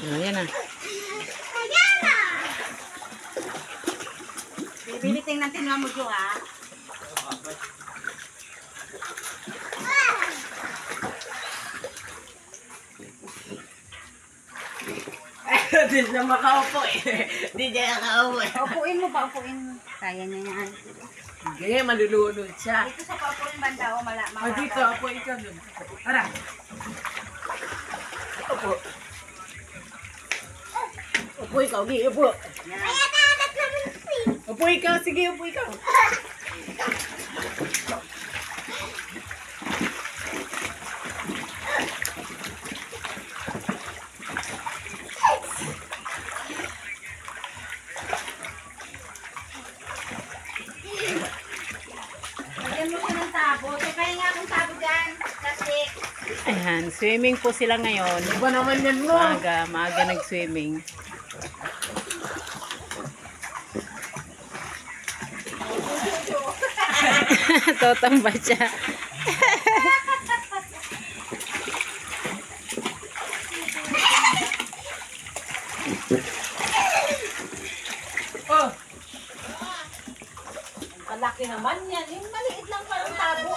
Ayan na. Bibiting natin nga mo dyo ha. Hindi siya makaupo eh. Hindi siya nakaupo eh. Upuin mo ba? Upuin mo. Kaya niya yan. Hindi, malulunod siya. Dito sa paupuin banda o Dito, apo ikaw dun. Tara. Upo. Upo ikaw, di, upo. Upo ikaw, sige, upo ikaw. Lagyan mo siya ng tabo. Teka nga akong tabo dyan. Plastic. Ayan, swimming po sila ngayon. Ano ba naman yan mo? Maaga nag-swimming. Totamba siya. Oh, Malaki naman yan. Yung maliit lang parang tabo.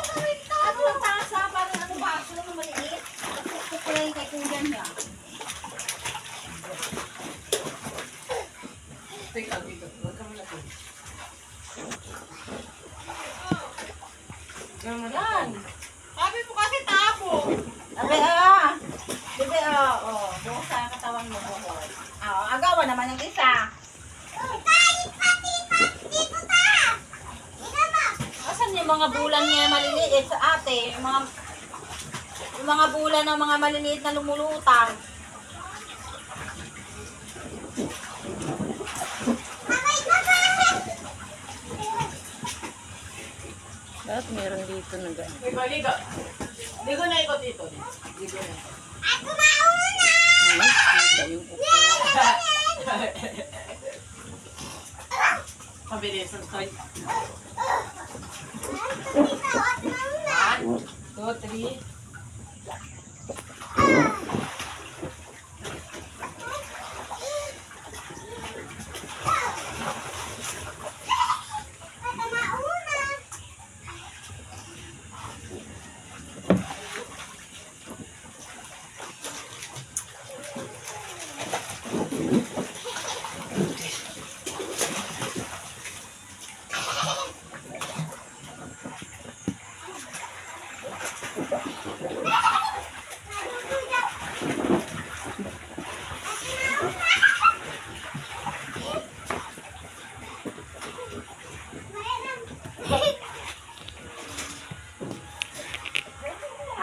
Ano lang tasa? Parang ano baso lang na maliit. Kukulay kay kuya niya. ikaw dito. Huwag ka malapit. Yan. Sabi mo kasi tabo. Abe, Bebe, buhok sa katawan mo, buhok. Agawan naman yung isa. Asan yung mga bulan niya maliliit sa ate? Yung mga bulan ng mga maliliit na lumulutang. Bakit meron dito na gano'n? Ligo. Ligo na ikaw dito. Ligo na. Ay, kita yung upo. Pabilisan tayo. 1, 2, 3.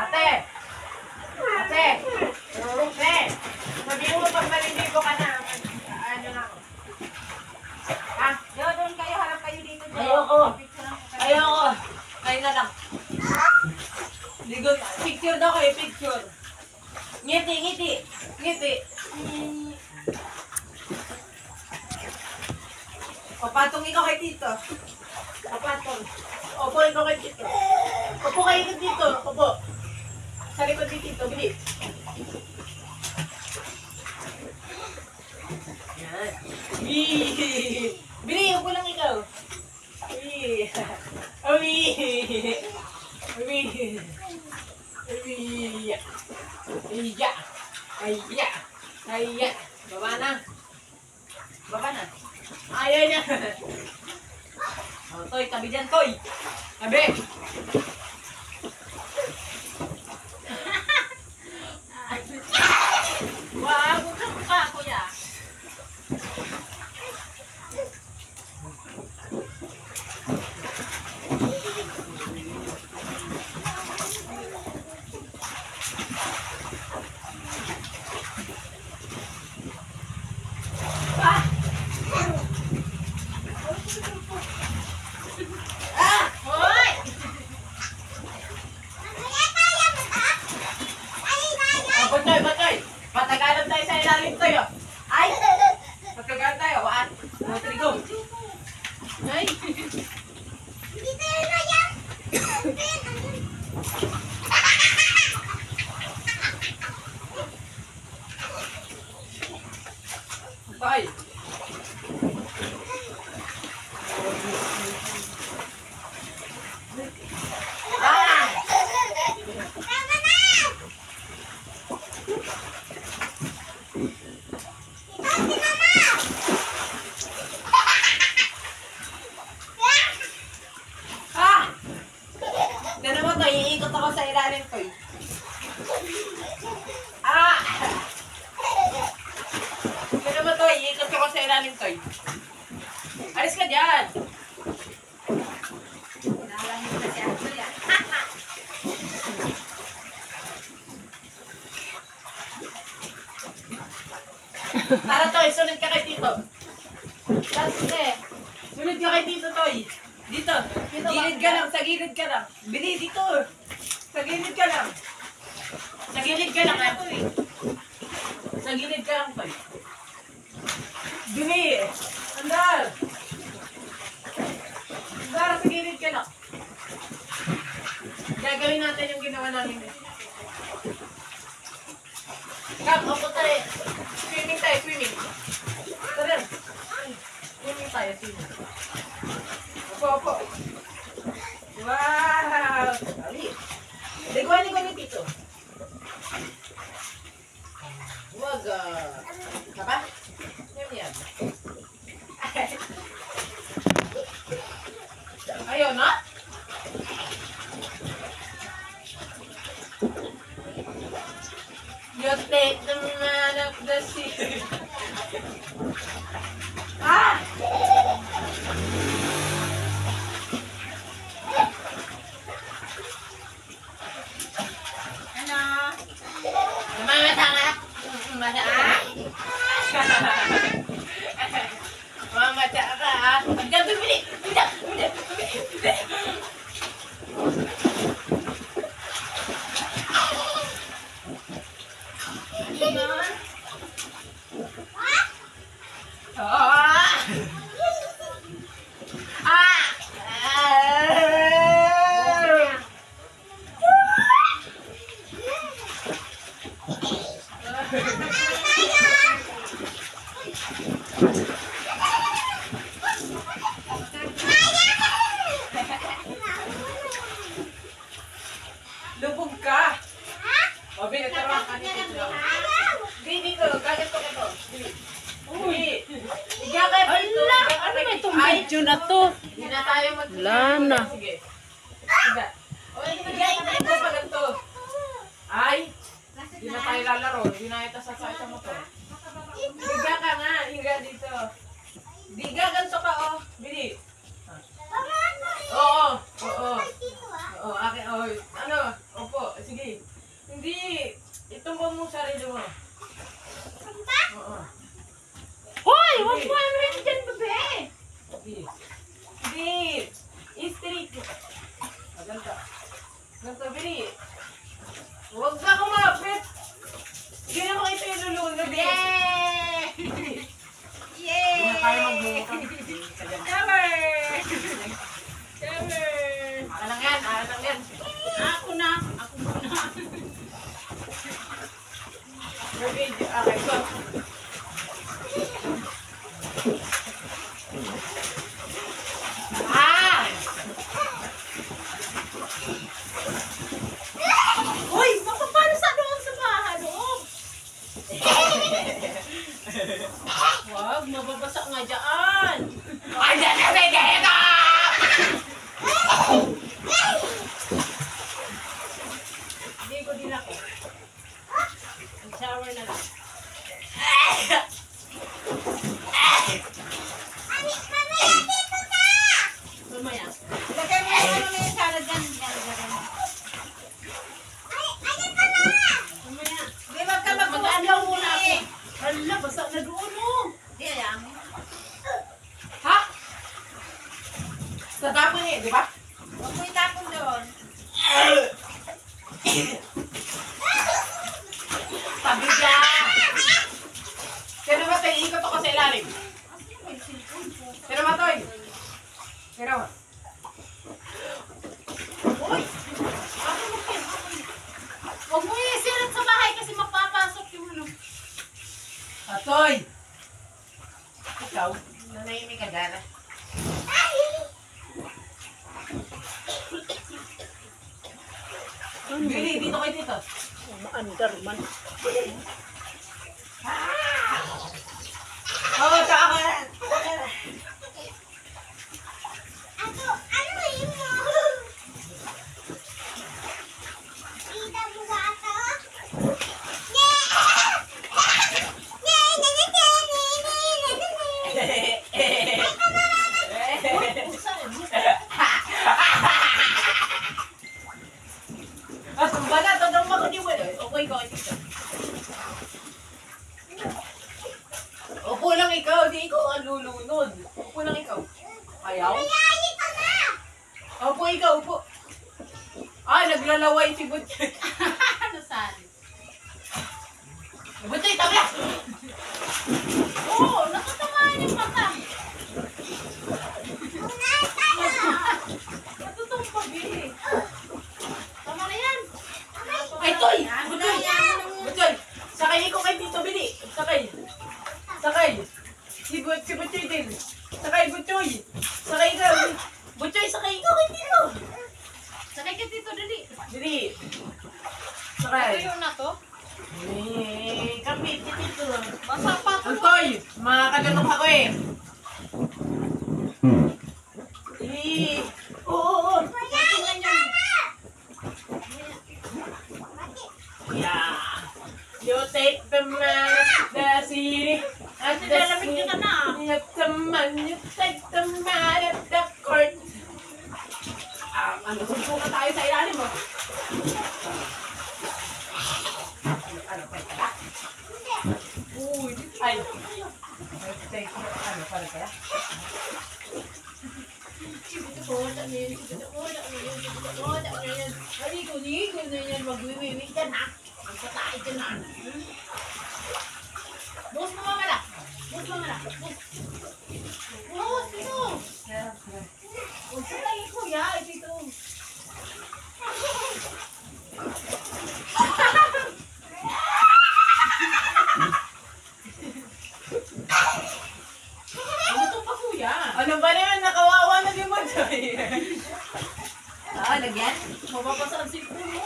Ate! Sabihin mo pag maliligo ka na. Ano na ako? Doon kayo, harap kayo dito. Ayoko. Kayo na lang. Ligo. Picture daw kayo, picture. Ngiti. Papatong ikaw kay Tito. Papatong. Opo, ikaw kay Tito. Opo kayo kay Tito. Opo. Sa likod ni Tito, bilis. Yan. Bili, upo lang ikaw. Ay. Baba na. Ayaw niya. Toy, tabi dyan, Toy. Tabi. Wag ka, kuya. Batoy. Patagalan tayo sa ilalim tayo. Ay! Patagalan tayo. 1, 2, 3, go. Ay! Dito na yan. Toy. Ah! Tignan mo, Toy. Iikot ako sa ilalim, Toy. Ah! Tignan mo, Toy. Iikot ako sa ilalim, Toy. Alis ka dyan. Nalangit na si Ato yan. Tara, Toy. Sunod ka kay Tito. Sige. Sunod ka kay Tito, Toy. Dito. Gilid ka lang. Sa gilid ka lang. Bili, dito. Sa gilid ka lang. Sa gilid ka lang, Toy. Sa gilid ka lang, Toy. Bili. Andar. Andar, sa gilid ka lang. Gagawin natin yung ginawa namin. Kam, ako tayo. Swimming tayo, swimming. Tara. Swimming tayo, swimming. Opo. Wow! Ali. Liguan ni Tito. Wag. Apa? Yan. Ayaw na? You take the man of the sea. Ah! Ano? Mamata ka? Mamata ka? Mamata ka? Diyan, bibili! Bili! Ah! Lubog ka! O, binataruan ka dito. Dito, kagat ko ito. Uy! Higa ka dito. Ano ba itong video na to? Hindi na tayo mag- Wala na. Sige. Higa. O, higa ko pa ganito. Ay! Hindi na tayo lalaro. Hindi na ito sasakay sa motor. Higa ka nga. Higa dito. Higa ganito ka, oh. Bili. Oo. Oo, akin. Oo. Ano? Opo. Sige. Hindi. Itumbang mo sarili mo. Oo. Hoy! Huwag mo ano yun dyan, bebe! Sige. Sige. I-straight. Ganito. Ganito, bili. Huwag ka kumapit. Hindi na ko ito yung lulunod. Yay! Yay! Hindi na tayo magbuka. Cover! Aka lang yan. Ako na. Ako muna. Okay, go. Ah! Uy! Mapapalo sa doon sa baha loob! Huwag, mababasa nga dyan. Ay, dito! Hindi ko din ako. Shower na lang. Mamaya. Lagay mo yung salad dyan. Mamaya. Di wag ka Mag-adlaw muna ako. eh. Hala, basa na doon oh. Di alam. Ha? Sa tapon eh, di ba? Huwag mo itapon doon. Sabi ka! Sino ba tayo? Ikot ako sa ilalim. Sino ba tayo? Sino ba? Uy! Huwag mo isirat sa bahay kasi mapapasok yung ano. Atoy! ikaw. Nanahimik ka dyan. Bili, dito kay Tito. Maandar man. Oo, tsaka ka. Tumba na, tadang makaniwala. Okay ka, Tito. Upo lang ikaw, di ikaw ang lulunod. Upo lang ikaw. Ayaw? Upo ikaw, upo. Ah, naglalaway si Butchoy. Ano saan? Butchoy, tabla! Oo, nakatamaan yung mata. Natutong pabili. Tama na yan. Ay, Toy! Ano na Butchoy! yan? Butchoy! Sakay ko kay Tito Bili. Sakay. Sakay. Si Butchoy din. Sakay, Butchoy. Sakay ka. Butchoy, sakay ikaw kay Tito. Sakay ka dito, dali. Bili. Sakay. Ito yung na to. Eh, kapit si Tito. Basa pa to. Toy! Makakagatok ako eh. Eh, oo. Tingnan nyo. Yeah. You take the man of the city at the Nilalamig ka na. Let the man, you take the man at the court. Ano, sumpo ka tayo sa ilalim mo. Ano, pwede ka? Uy, ay. Take mo, ano, pwede ka? Ligo na yan, magwiwiwi ka na. Magpatay ka na. Bus mo mamala. Bus mamala. Bus. Bus, dito. Huwag sa lagi ko, ya. Dito. Ano to pa kuya? Ano ba na yan? Nakawawa na din mo, Joy. Lagyan? Mababasa ang sipon mo.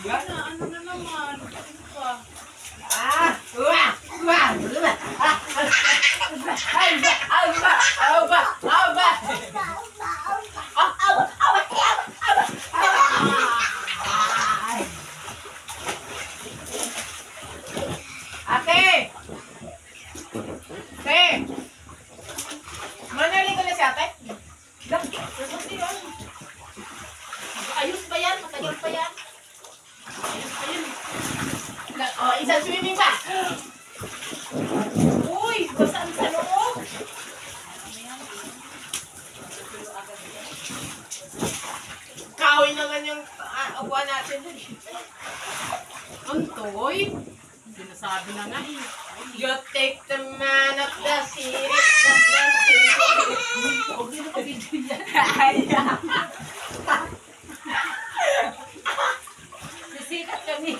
Yan. Ano na naman? Ano pa? Ate! Ate! Manali ko na si ate? Kasi yun. Ayos pa yan? Matagal pa yan? Ayun. Isang swimming pa! Uy! Basaan sa loob! Kahoy naman yung upuan natin dun. Antoy? Sinasabi na nga eh. You take the man of the city, of the city. Huwag nyo nakabidyo yan. Sisikat kami.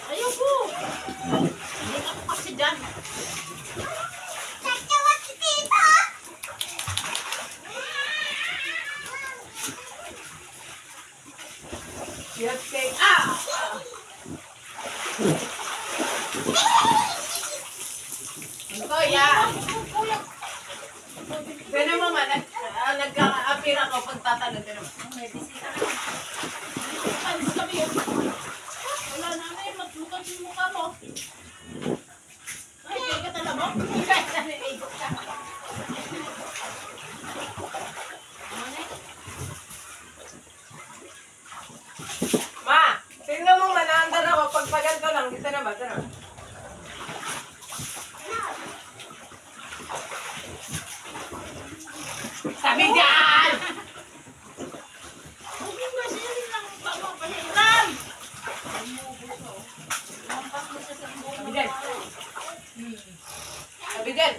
Ayoko. Hindi ako kasi dyan. You take, Kuya, pero mama, nagka-appear ako pag tatanong ka naman. May bisita na. Panis kami yun. Wala namin. Maglukas yung mukha mo. Ay, kaya ka tala mo? Kaya ka naiikot ka. Ma, tingnan mo manaandar ako pag paganto lang. Kita na ba? Ito na. Sabi dyan! Huwag yung masilin lang. Pahiram! Mampas mo siya sa buong Sabi dyan. Sabi dyan.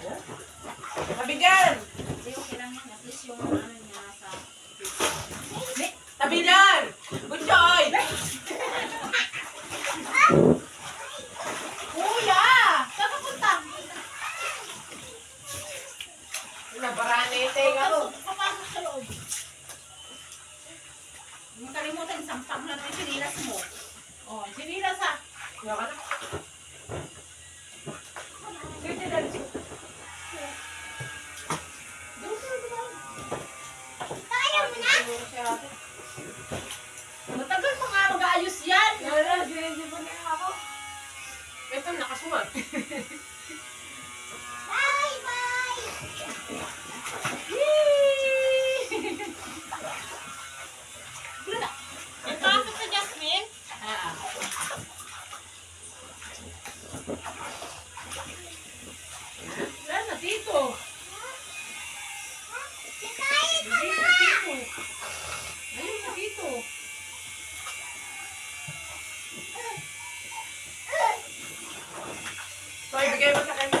Sabi dyan. Hindi, okay lang yan. At least yung ano niya sa... Sabi dyan. Good joy. Kuya! Yawa ka na. Sige, dali. Matagal pa nga mag-aayos yan. Wala, ginigibon na ako. Ito, nakasuwag. Ipasok sa Jasmine. Wala na, dito. Dito, dito. Ayun na, dito. So, ibigay mo sa kanya.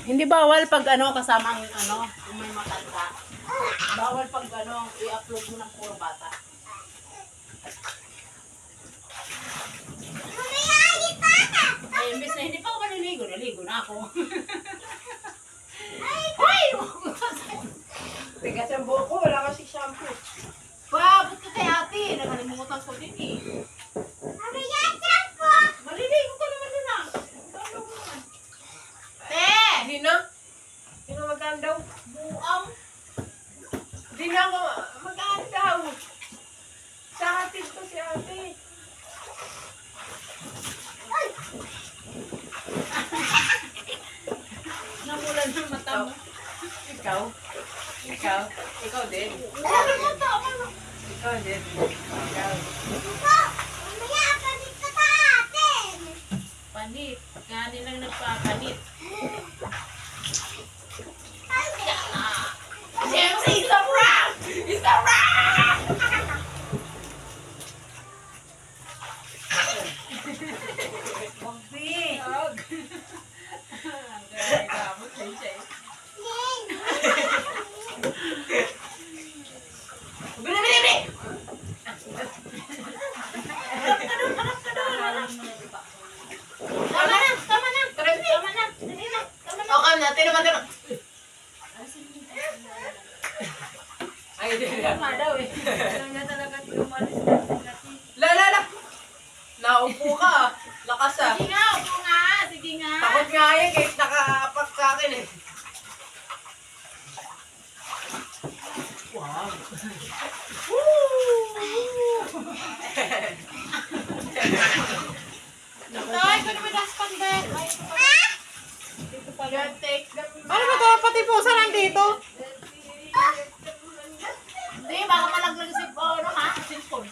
Hindi bawal pag ano kasama ang ano, kung may matanda. Bawal pag ano, i-upload mo ng puro bata. Eh, imbes na hindi pa ako maliligo, naligo na ako. Hoy! Tigas ang buhok ko, wala kasi shampoo. Paabot ka kay ate, nakalimutan ko din eh. Maliligo ka naman doon ah. Di na? Di na magaan daw? Buang. Di na ako magaan daw. Sa atin to si ate. Namulan ng mata mo. Ikaw? Ikaw? Ikaw din? Ano mata? Ikaw din? Ikaw? Panit. Nga nilang nagpapanit. Siyempre, it's a wrap! It's a wrap! Bobby! Tama na! Tama na! Tama na! Dali na! Tama na! Okay na, tinaman. Ay, di na. Tama daw eh. La! Naupo ka. Lakas ah. Sige nga! Upo nga! Sige nga! Takot nga yan kahit nakaapak sa akin eh. Wow! Tay, ko naman das pandek. Dito pa yan. Take them. Ano ba ito? Pati pusa nandito? Hindi, baka malaglag si ano ha? Cellphone.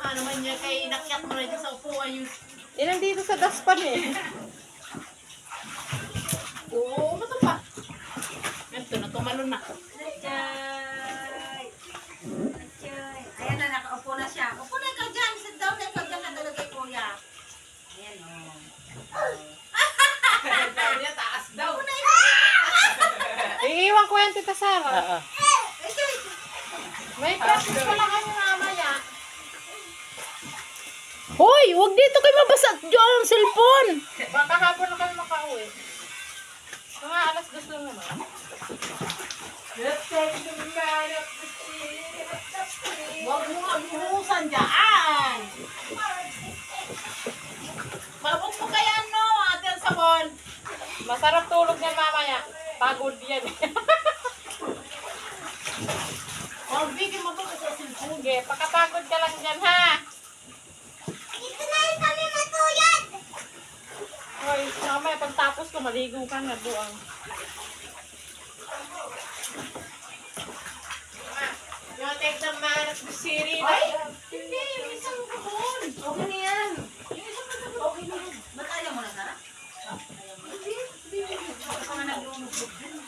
Ano man niya kay inakyat mo na dyan sa upuan yung... Eh, nandito sa daspan eh. Oo, ano pa? Ito na, tumalon na. Ayan na, nakaupo na siya. Upo na ikaw dyan. Sit down na ikaw dyan na talaga kay kuya. Ayan o. Sabi niya, taas daw. Iiwan ko yan, Tita Sara. May practice pala kayo mamaya. Hoy, wag dito kayo mabasa ang cellphone. Baka hapon na kayo makauwi. Mga alas 2 lang naman. Let's take the man of the sea. Wag mo nga buhusan dyan. Mabot mo kaya ano, ate ang sabon. Masarap tulog yan mamaya. Pagod yan. Wag bigyan mo ba sa cellphone? Sige, pakapagod ka lang dyan ha. Hoy, mamaya pagtapos ko, maligo ka na buang. You take the man of the city. Ay, hindi, yung isang sabon. Okay na yan. Yung isang sabon, okay na yun. Ba't ayaw mo na, Sara? Hindi, Baka pa nga naglulubog din.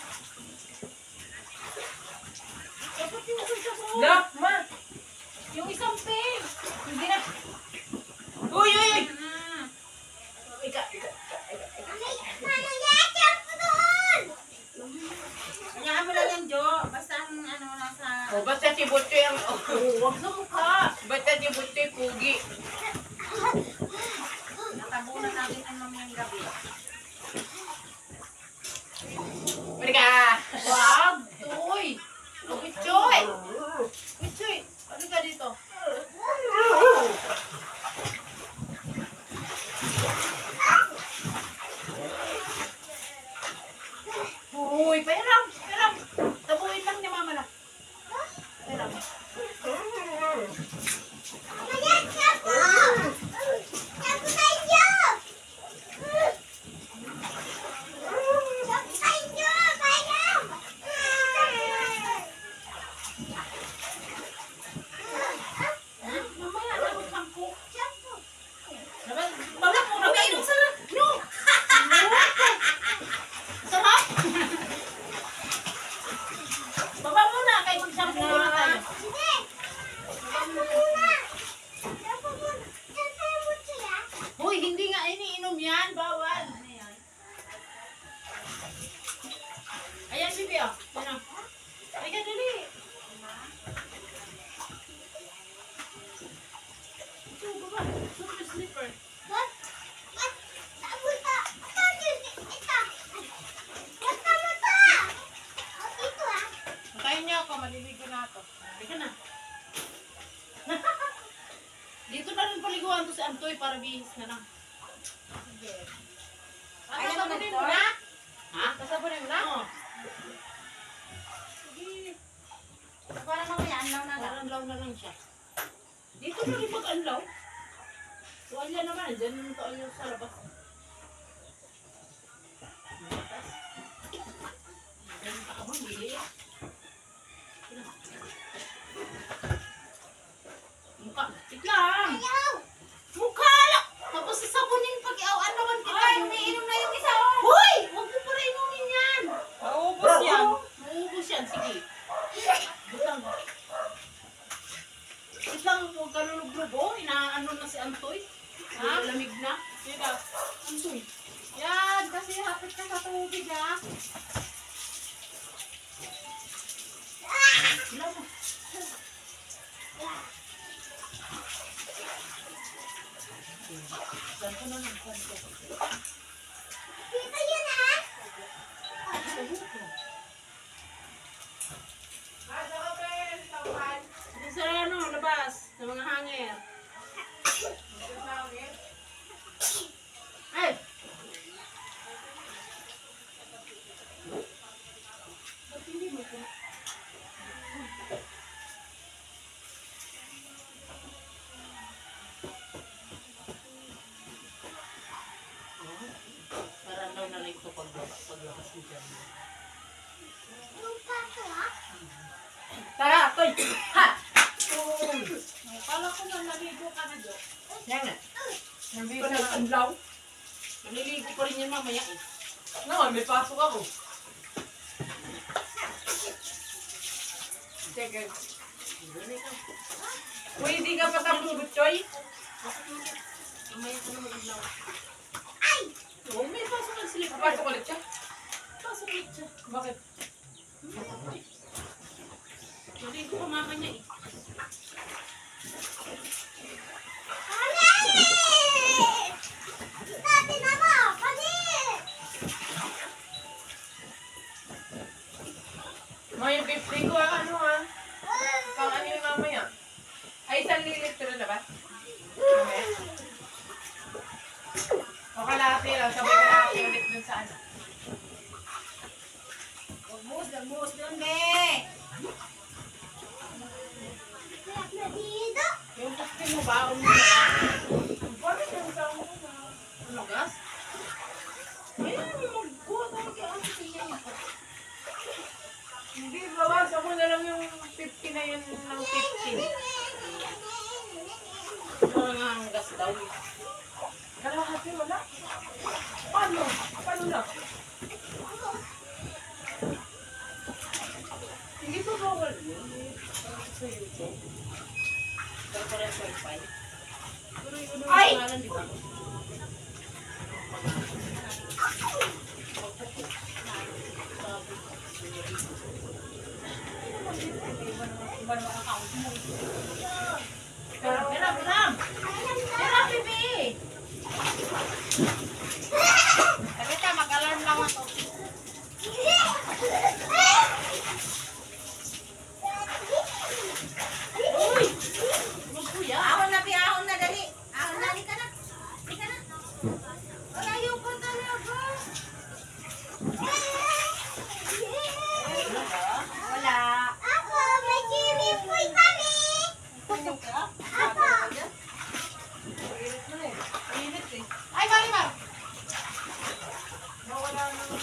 dapat yung isang sabon. Look, ma. Yung isang pink. Hindi na. Uy, uy, uy. Hayaan mo lang yan, Jo. Basta ang ano nasa... Oh, basta si Butchoy ang... Huwag sa mukha. Basta si Butchoy pugi. Natabunan natin ang mamayang gabi. Ayan, Bibi, oh. Ano? Ay, ka, dali. Ito, baba. Super slipper. Matayin niyo ako, maliligo na ako. Halika na. Dito na rin paliguan to si Antoy para bihis na lang. Ayaw mo Sasabunin na mo to? na? Ha? Sasabunin mo na? Oo. Para mamaya, anlaw na lang. Naranlaw na lang siya. Dito na rin mag-anlaw. Tuwalya naman, dyan yung tuwalya sa labas. Dyan pa ka bang bili? Mukha, tiklang! Mukha lang! Tapos sasabunin pag iaw-anawan kita. Ay, umiinom na yung isa, oh. Hoy! Huwag mo para inumin yan! Maubos yan. Maubos yan, sige. Butang. Butang, huwag ka lulog-log, oh. Inaano na si Antoy. Ha? Lamig na. Sino? Antoy. Yan, kasi hapit ka sa tubig, ah. Wala mo. Saan ko na lang, saan ko. Dito sa ano, labas. Sa mga hangin. Ay! Ba't hindi mo ito? Parang daw na lang ito paglakas mo dyan. Tara, Toy. Ha! Kala ko na naligo ka na, Jo. Yan na. Nandito Ito na. na anlaw. Maliligo pa rin yan mamaya eh. No, may pasok ako. Sige. Dali ka. Uy, hindi ka pa tapos, Butchoy. Mamaya ka na mag-ilaw. Oo, may pasok ang slipper. Papasok ulit siya. Pasok ulit siya. Bakit? Maligo ka mama niya eh. Mga yung 50 ko, ano ha? Pang ano yung mamaya? Ay, 1 litro na ba? Okay. O kalahati lang, sabay kalahati ulit dun sa ano. Gagbuhos doon, be. Yung pasti mo ba? Ano na? Bakit yung sa ano na? Ano gas? Ayun, magkuha tayo kay Ate Tia. Hindi, bawasan mo na lang yung 50 na yun ng 50. Ano nga ang gas daw eh. Kalahati wala. Paano? Paano na? Hindi pa bawal yun. Sa YouTube. Pero pa rin wifi. Pero yun ang Ay! pangalan, di ba? Iba naman ang account mo. Pera, pera, pipi! Sabi ka, mag-alarm lang ako. Uy! Magkuya! Ahon na, be. Ahon na, dali. Ahon na, halika na. Halika na. Ayaw ko talaga. Wala. Ako, may swimming pool kami. Ako. Init eh. Ay, Marimar. Nawala na lang.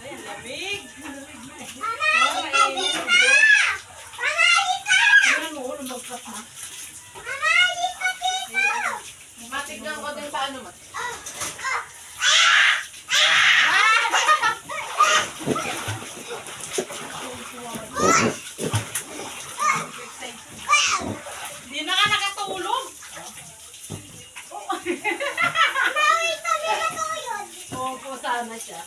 Ay, lamig. Mama, halika dito. Mama, halika. Tingnan mo, lumagpas na. Mama, halika dito. Matignan ko din sa ano mo. Di na ka nakatulog! na siya.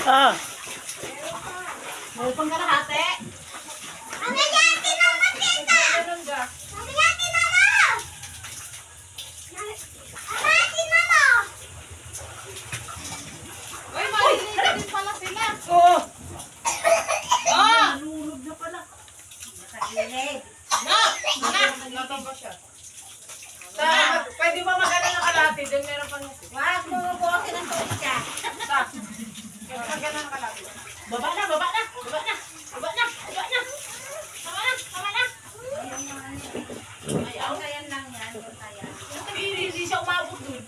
Ah. Meron pang kalahati. Ganun ka. Uy, malinis na din pala sila. Oo. Ah! Nalulog na pala. No! Natan ba siya? Pwede ba magana ng kalahati? Doon meron pang nasi. Wag mo bukasin ang tuloy ka. Pwede magana ng kalahati. Baba na, baba na, baba na, baba na, baba na. Tama na, tama na. Ayaw. Ayan lang yan. Ayan. Hindi siya umabot dun.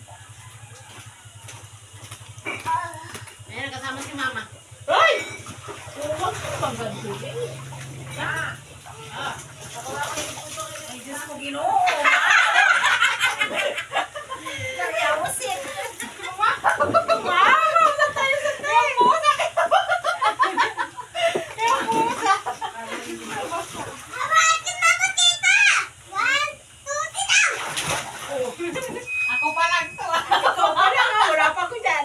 Ayan, kasama si mama. Ay! Huwag ka pang ganito. Ay, Diyos ko, Ginoo. Ayawasin. Ako pa lang to. Ako pa lang. Wala pa ko dyan.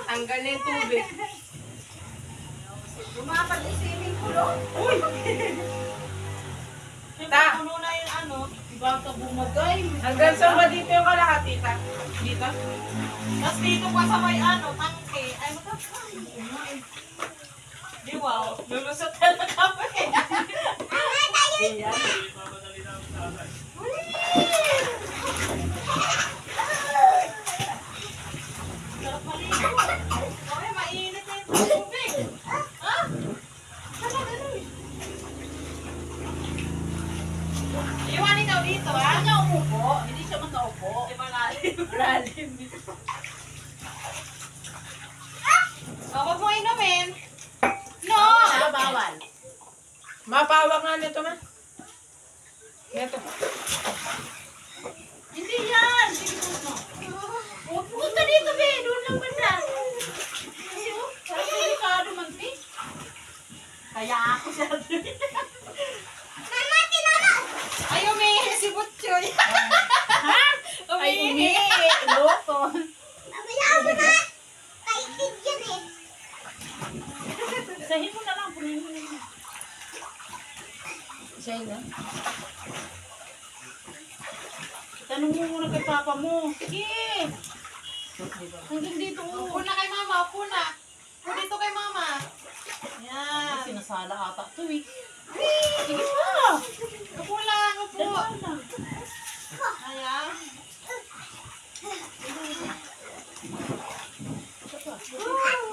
Tanggal na yung tubig. Lumapad yung swimming pool. Oh. Ta. Puno na yung ano, baka bumagay. Hanggang saan ba dito yung kalahati, ta? Dito? Tapos dito pa sa may ano, tangke. Ay, matapay. Di wow. Lulusot na na kami. Sarap maligo. Ay, mainit na yung tubig. Ha? Ano ganun? Iwanin daw dito, ha? Hindi niya umupo. Hindi siya makaupo. Di malalim. Malalim. Oh, wag mo inumin. No! Bawal. Bawal. Mapawak nga nito, ma. Ito. Hindi yan. Sige mo. Punta dito, be. Doon lang banda. Kasi, oh, parang delikado man, be. Kaya ako siya. Ay, umihi si Butchoy. Ha? Ay, umihi. Loko. Isahin mo na lang. Punin mo na lang. Siya na. Tanong mo muna kay papa mo. Sige. Hanggang dito. Upo na kay mama, upo na. Upo dito kay mama. Yan. Sinasala ata ito eh. Sige pa. Upo lang, upo. Dalawa na. Ayan.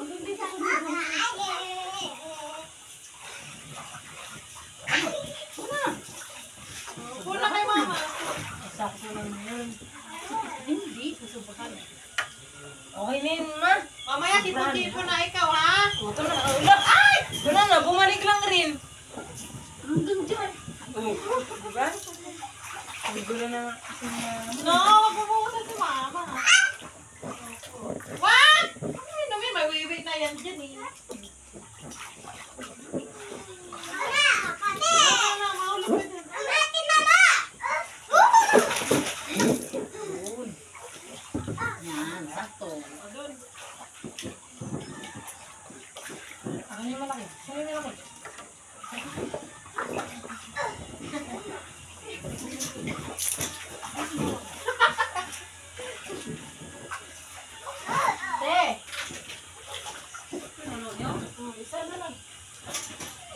Hanggang dito. Upo na kay mama. Sakto lang yun. Hindi. Susubukan. Okay na yun, ma. Mamaya, tipo-tipo na ikaw, ha? Ito na. Ulo. Ay! Wala na, bumalik lang rin. Hanggang dyan. Diba? Siguro na No, wag mo bukasan si mama. Wag! Ay, namin, may wiwit na yan dyan eh. Wala na, mahulog ka dyan. Yun. Yan, sakto. Doon. Ano yung malaki? Saan yung malaki? Te! Ano yun? Isa na lang.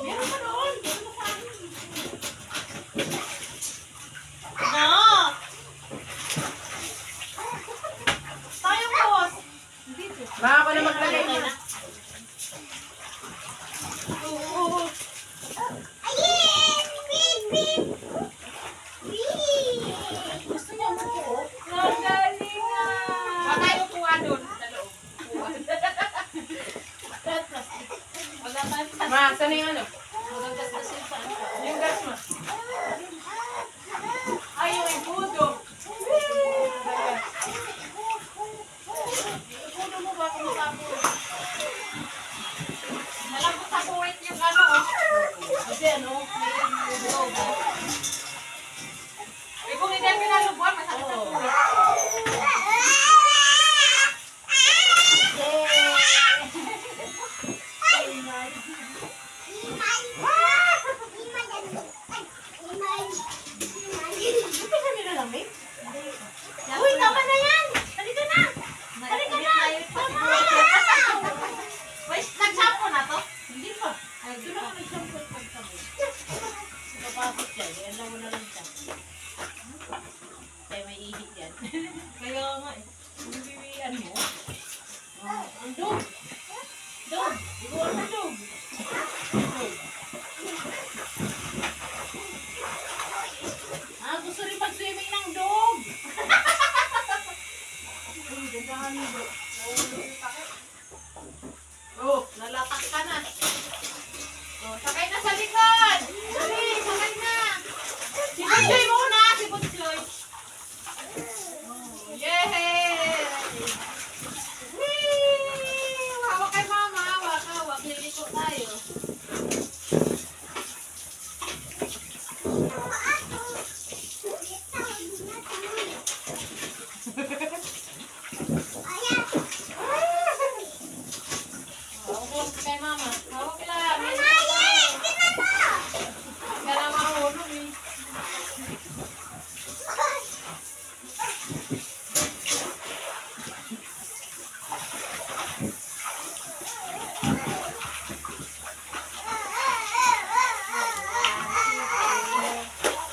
Meron pa doon. Meron pa sa akin. No! Tayo, boss! Dito. Baka ako na maglagay na. Oo. Gusto niya mo po? Ang galing nga. Baka tayo kuha doon. Sa loob. Kuha. Plastic. Wala pa. Ma, saan yung ano? Magandang kasi sa ano. Yung Hugas mo. Ay, yung ibudo. Ipuno mo ba kung matapos? Malambot sa buwit yung ano. Kasi ano, may ibudo. Eh kung hindi pinalubuan, masakit sa buwit. Uy, tama na yan! Halika na! Halika na! Tama! Wait, nag-shampoo na to? Hindi pa. Ay, doon ako nag-shampoo at pagsabi. Napapasok siya, alam mo na lang siya. Kaya may ihip yan. Kaya nga eh. Kung bibiyan mo. Ang dog! Dog! Iguan na dog! Ah, gusto rin pag-swimming ng dog! Uy, dandahan mo dog. Naulo yung takip. Oh, lalatak ka na. Oh, sakay na sa likod! Dali, sakay na! Si Butchoy muna! Si Butchoy! Oh, yay! Whee! Hawak kay mama, hawak, hawak. Liliko tayo. Hawak kay mama. Hawak lang. Kaya mahulog eh.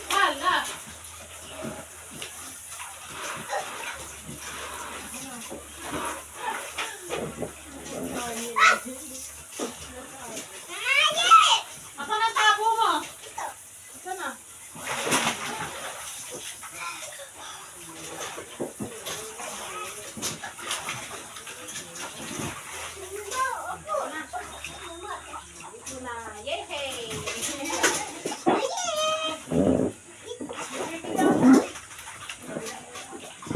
Hala! Asan ang tabo mo? Asan na? Ito na. Yay!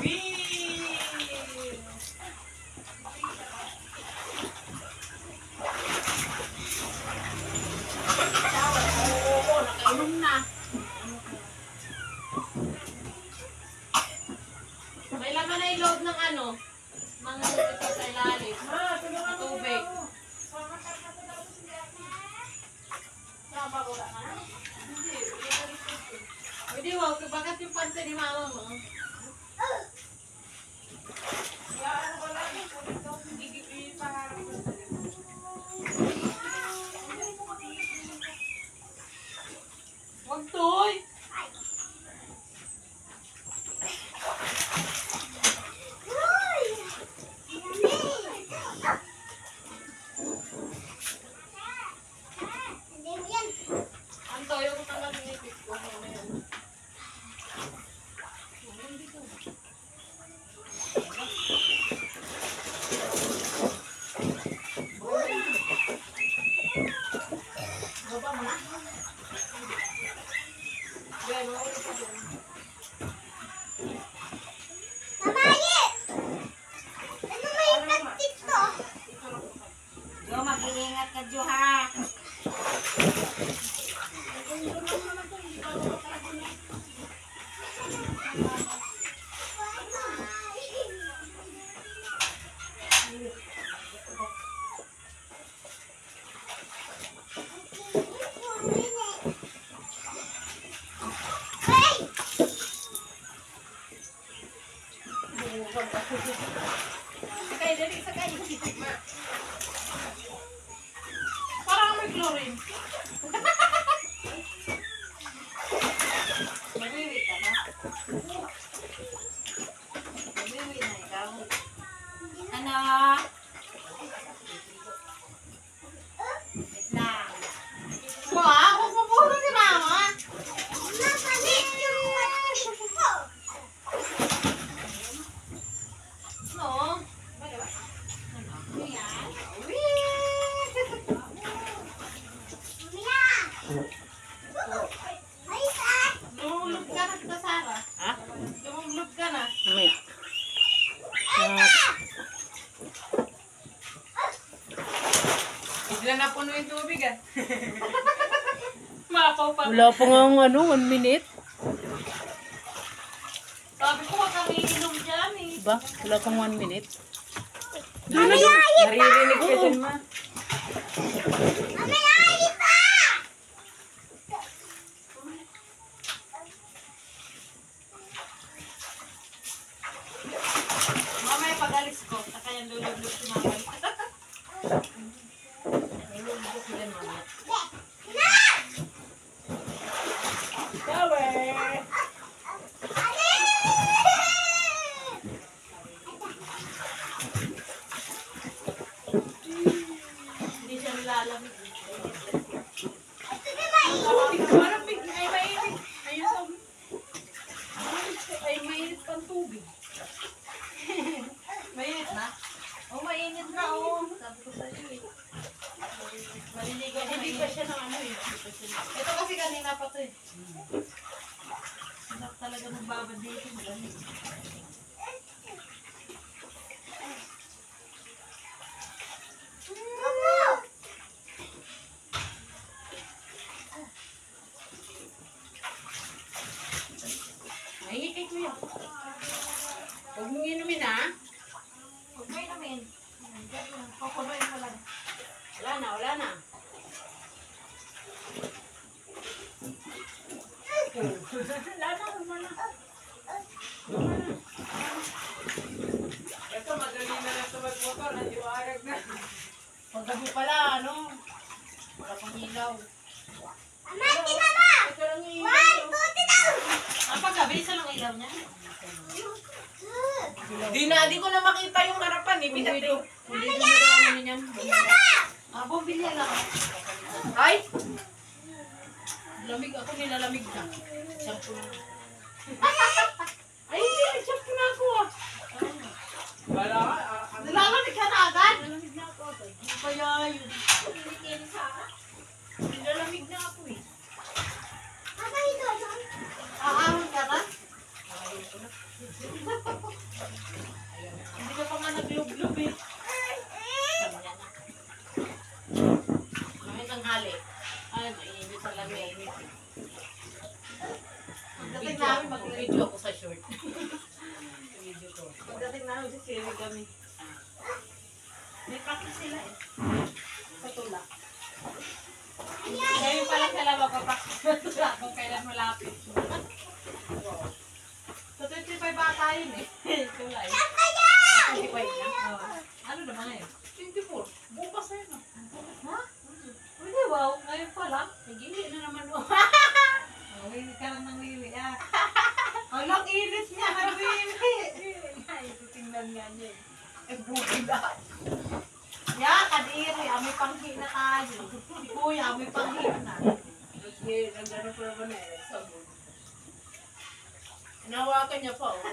Whee! Oo, nakainom na. May laman na yung loob ng ano? Ng ito sa ilalim. Tubig. Sama ko na ka? Hindi. Hindi, wow. Bakit yung pante ni mama mo? Wag toy! Ang toyo ko talaga ng ipit ko. Baba mo na. Gano'n, ulit ka dyan. Jo, mag-iingat ka, Jo, ha? Sakay, dali, sakay. Parang may chlorine. Mawiwi ka na? Mawiwi na ikaw? Ano? Wait lang. Wah, huwag mo puro si mama. No. Ano yan? Wee! sapaw pa. Wala pa nga ang 1 minute. Sabi ko, wag kami inom dyan eh. Diba? Wala pang 1 minute. Naririnig ka dyan, ma. Mamaya pag-alis ko, saka yung lulog-log si mama. Lulog-log sila mama. Sawe! Hindi siya nilalamig. Parang ay mainit. Ayun sabi. Ay mainit pang tubig. Mainit na? Oh, mainit na oh. Sabi ko sa iyo eh. Maliligo. Hindi pa siya ng ano eh. Ito kasi kanina pa to eh. Sarap talaga magbabad dito. Malamig. Mahihikay ko yan. Huwag mong inumin ha. Huwag mo inumin. Kukuloyin mo lang. Wala na, wala na. Wala na. Ito, madali na lang sa magmotor. Nadiwarag na. Paggabi pala, ano? Wala pang ilaw. Ito lang yung Ah, paggabi, isa lang ilaw niya. Di ko na makita yung harapan eh. Pinating. Hindi ko nagawa niyan. Ah, bumili lang. Ay! Lamig ako, nilalamig na. Shampoo na. Ay, hindi. Nag-shop na ako ah. Wala ka. Nilalamig ka na agad? Malamig na ako. Ano kaya yun? Nilalamig na ako eh. Aahon ka na? Hindi ka pa nga naglub-lub eh. Ngayon ang hali. Ay, mainit talaga. Mainit eh. Pagdating namin, mag-video ako sa short. Video ko. Pagdating namin, sisiri kami. May practice sila eh. Sa tulak. Ngayon pa lang sila mapapractice sa tulak kung kailan malapit. Sa 25 bata yun eh. Tulay. 25 na? Oo. Ano naman ngayon? 24. Bukas na yun ah. Ha? Hindi, wow. Ngayon pa lang. Nagili na naman o. Hindi ka lang nanglili ah. Alang init niya. Naglili. Ay, tingnan nga niya eh. Eh, bukid ah. Ya, kadiri. Amoy panghi na tayo. Si Kuya, amoy panghi na. Nag-ano pa naman eh. Sabon. Inawakan niya pa oh.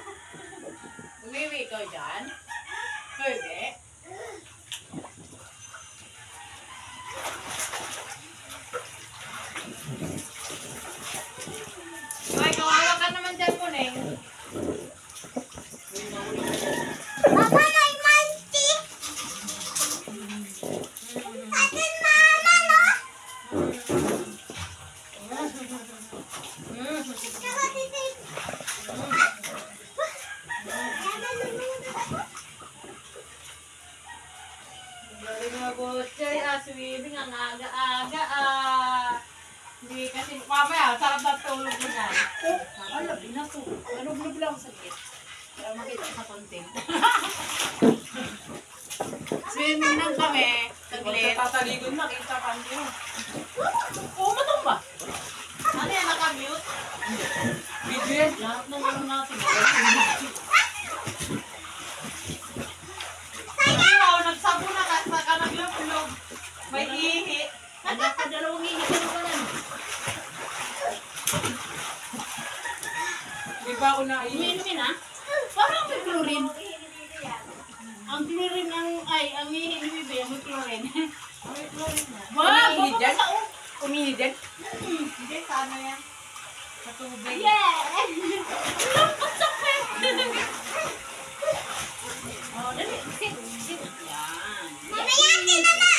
Umiwi ikaw dyan? Pwede? Ay, kawawa ka naman dyan mo, Neng. Galing mga butchay, swimming ang aga-aga Hindi kasi, mamaya, sarap na tulog mo na. Ano, binato. Ano, lang sa git. Para makita sa content. Swimming lang kami. Saglit. Pagkatataligod na, kita ka niyo. Oo, matumba. Ano yan, naka-mute? Video yan. Lahat ng ano natin. Ikaw, nagsabo na ka, saka naglog-log. May ihi. Hanggang pa dalawang ihigan ko lang. Di ba ako naiinom? Umiinumin ha? Parang may chlorine. Ang chlorine ang ihi ni Bibi, may chlorine. May chlorine na. Umihi dyan? Sa Umihi dyan? Hindi, sa ano yan? Sa tubig. Yeah! Oh, dali. Sit. Sit. Yan. Mamaya ka na!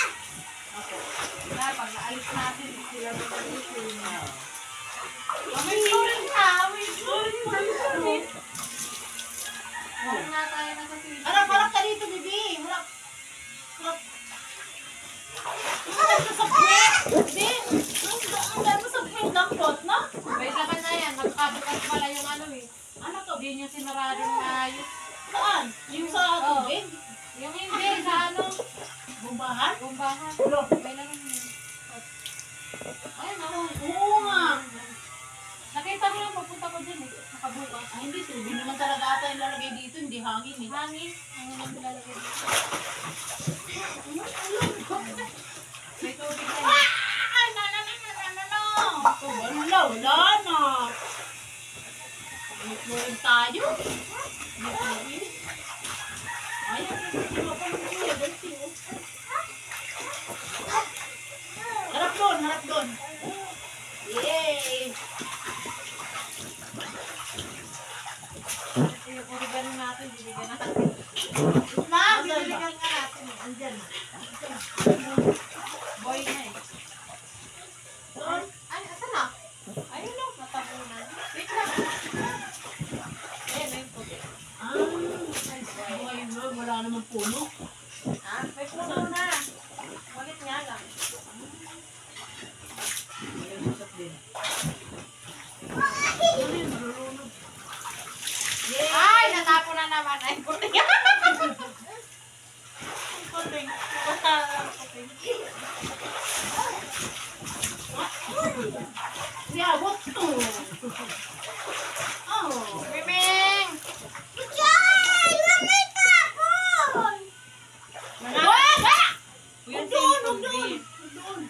Ako. Kaya pag naalis natin, sila mag-alis. Hangin. Ang mga nilalagay dito. May tubig na Ah! yun. Wala na. Nagmulan tayo. Ay, hindi mo pa niya. Harap doon. Yay! Yung origano natin, bibigyan natin. Na, bibigyan nga natin. Andyan. Boy na eh. Doon. Ay, asan na? Ayun lang, natabunan. Wait lang. Ayan, ayun po. Boy na, wala namang puno. Ah, may puno na. Malit nga lang. Usap din. Ay, natapo na naman. Ay, puting. Puting. Niabot to. Oh. Miming! Yan Doon.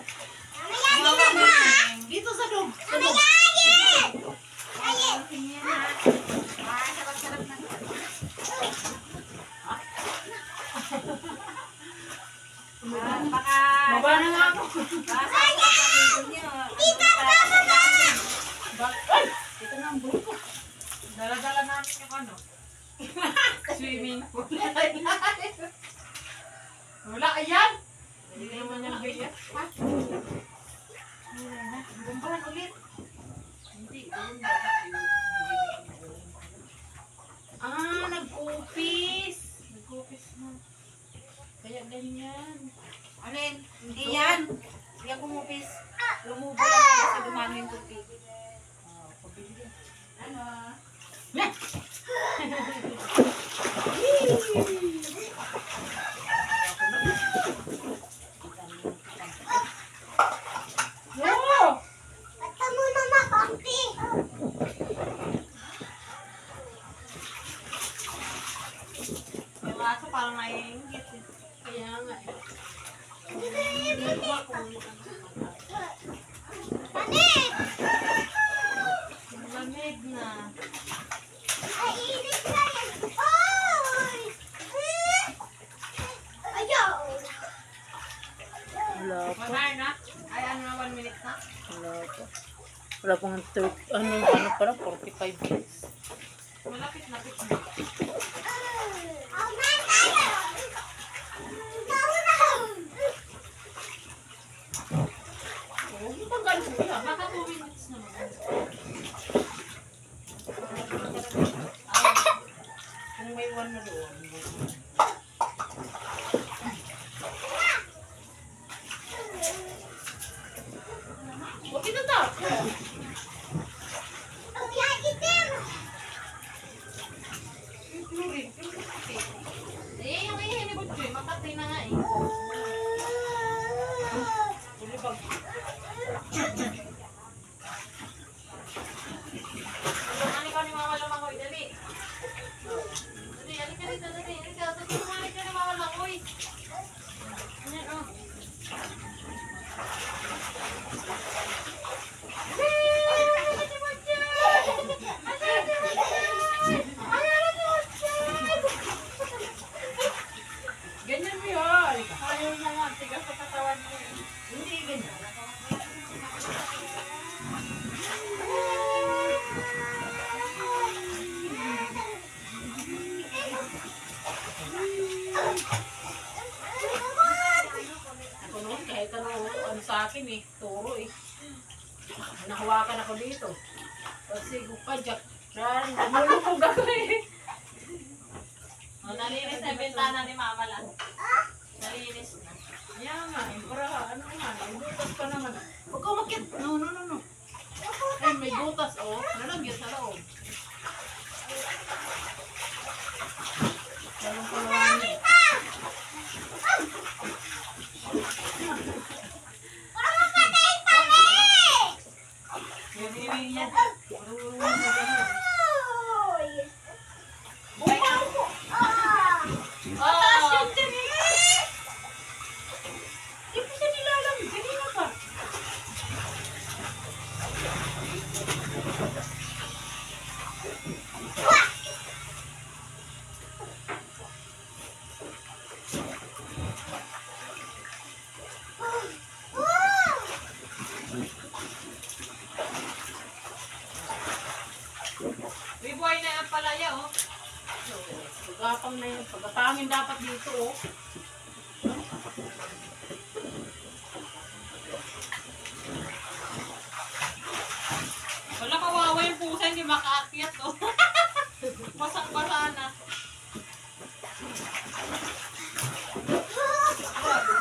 Dito sa loob. Sa loob. Sarap-sarap na. Baka... Baba na nga ako. Ito na ang buhay ko. Dala-dala namin yung ano. Swimming pool. Wala, ayan. Hindi naman yung biyak. Bumbahan ulit. Hindi. Nag-upis. Nagkupis na. Kaya ganyan. Alin? Hindi yan. Hindi ako kumupis. Lumubo lang ako kasi dumami yung tubig. Pabili yan. Ano? No! Yung aso parang naiingit eh. Kaya nga eh. Hindi ko kung lamig na. Wala pa. Manar na? Ay, ano na, 1 minute na? Wala pa. Wala pang ano pala, 45 minutes. Malapit na. Baka 2 minutes naman. Kung may one na doon. Huwag ito to. Eh, yung ihinibot ko eh. Makatay na nga eh. Ulibag. Ano ka ni Mama Lamangoy? Dali. Dali, alika dito, dali. Alika, tumalik ka ni Mama Lamangoy. Ayan, oh. Ganyan mo yun. Ayaw na nga, tigas sa katawan mo. Hindi ganyan. Ako noon, kahit ano sa akin eh, turo eh. Nahawakan ako dito. Kasi gupadyak. Lumulupog ako eh. Oh, nalinis na yung bintana ni Mama lang. Nalinis na. Yan nga, eh, para ano nga, may butas pa naman. Huwag ka umakyat. No. Ay, may butas oh. Nalagyan sa loob. Dalong palawan niya. Yan, yan. Marunong na ganun. Bumang ko! Gapang na yun. Pagkatangin dapat dito, oh. Wala kawawa yung pusa, hindi makaakyat, oh. Basang-basa na.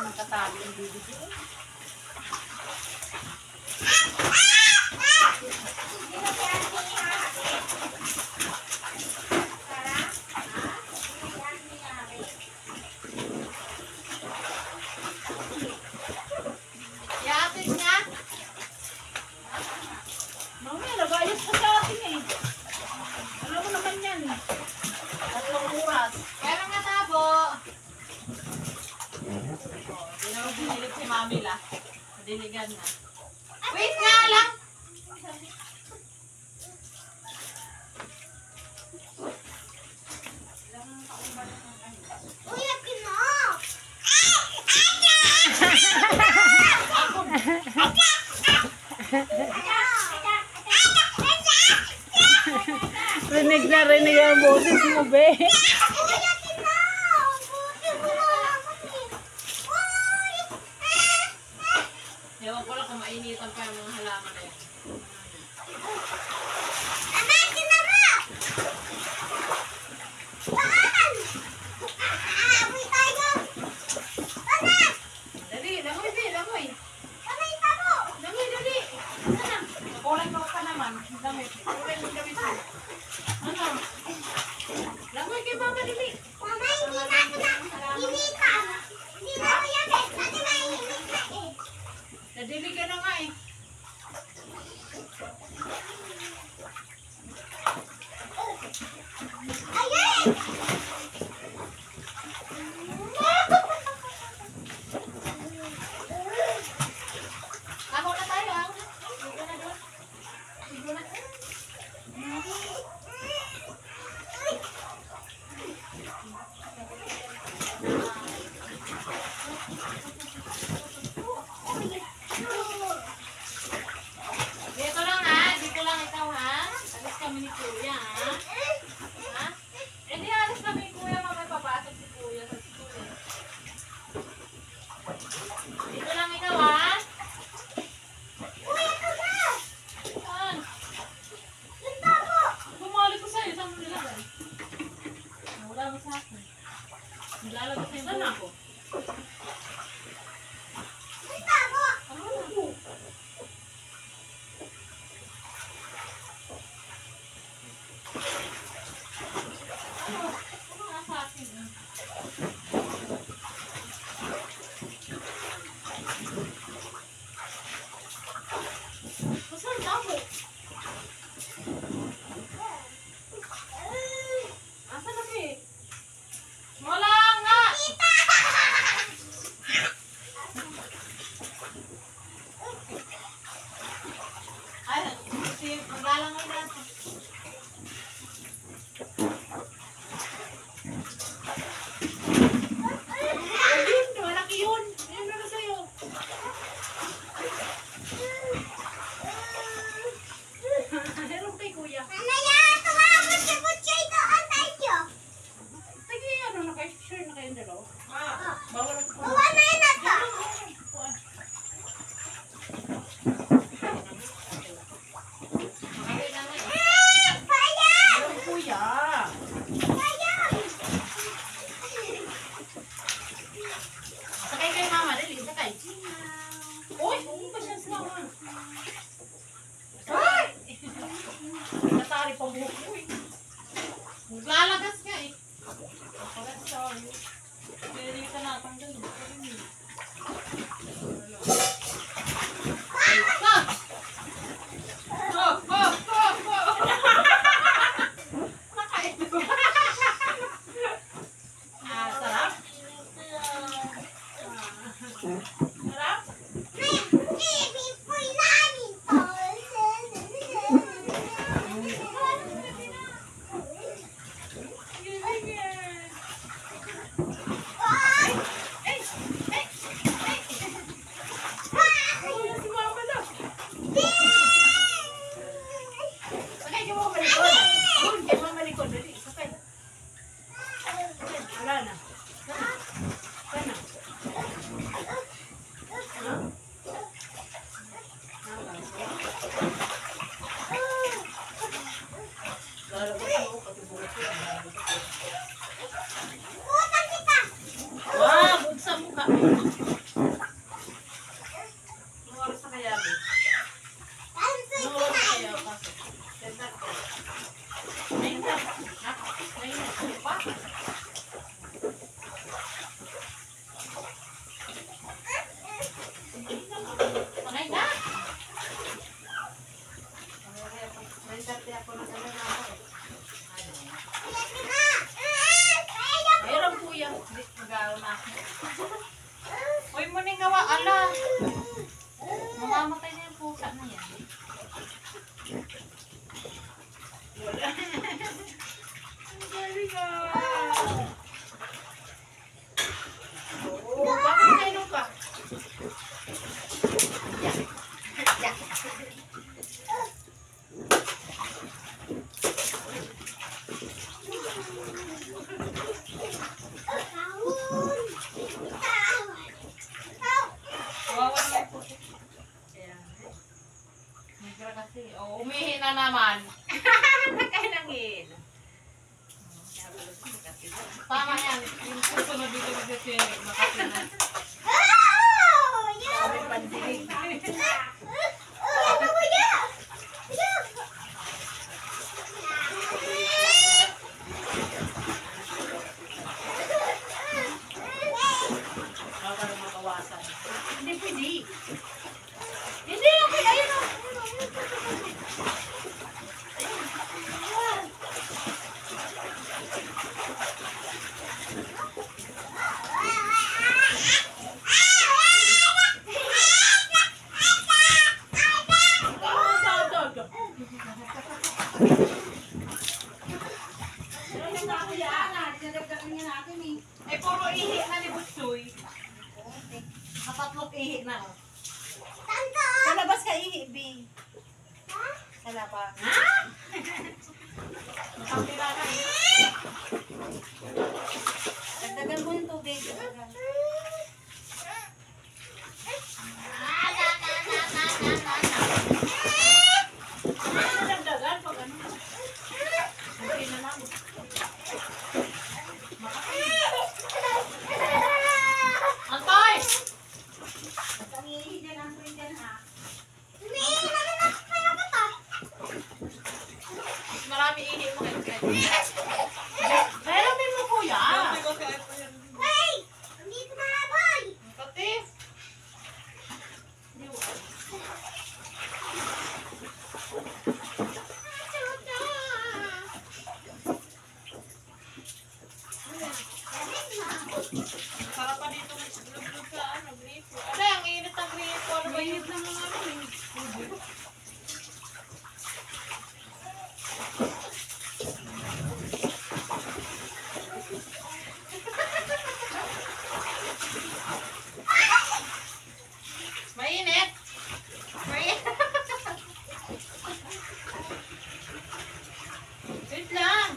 Nakatali yung bibig. Yatin niya. Mamaya, nag-ayos pa sa atin eh. Alam mo naman yan. 3 oras. Kaya nga tabo. Hindi naman dinilig si Mami la. Diligan na. Wait nga lang. Rinig na rinig ang boses mo, be. Ewan ko lang kung mainitan pa yung mga halaman na yan. Dali, langoy, be, langoy. Langoy, dali. Kulay ko pa naman. Damit. Langoy, damit mo. Ano? Langoy kay mama, dali. Nadili ka na nga eh. Ako na tayo ah. Dito na doon. Dito na. Dito lang ha. Dito lang ikaw ha. Alis kami ni Kuya ha. Ha? Eh di alis kami ni Kuya. Mamay papasok si Kuya sa school eh. Dito lang ikaw ha. Saan? Bumalik ko sa'yo. Saan mo nilagay? Wala mo sa akin. Nilalagay sa yung buko. Ano nga sa akin eh? Saan tabo? Asan na eh? Wala nga! Ay, maglalangoy natin. Ayun, malaki yun. Ayun na sa'yo. Meron kay Kuya. Sige, ano, naka-share na kayong dalawa. Bawal ang Okay na nga. Ang galing ah. Oo, bakit kainom ka? Kawawa naman po. Migra kasi. Oh, umihi na naman. Nagkainangin. Tama yan. Yung susunod dito kasi makati na. Kami pandilig. Baka na makawasan. Hindi pwede. Hindi, okay. Ayun o. Ay, puro ihi na ni Butsoy. Nakatlong ihi na. Oh. Sa labas ka ihibi. Sa labas. Nakapila na eh. Dagdagan mo yung tubig. Dagdagan pag ano. Okay na lang. Antoy! Ang ihi dyan ang tuwing dyan ha. Marami ihi mo kayo. Pero may mo kuya. Kati. Sarap pa dito maglulog sa ano, gripo. Ano, ang init ng gripo. Ano ba yun? na mga ano. Mainit? Mainit? Wait lang.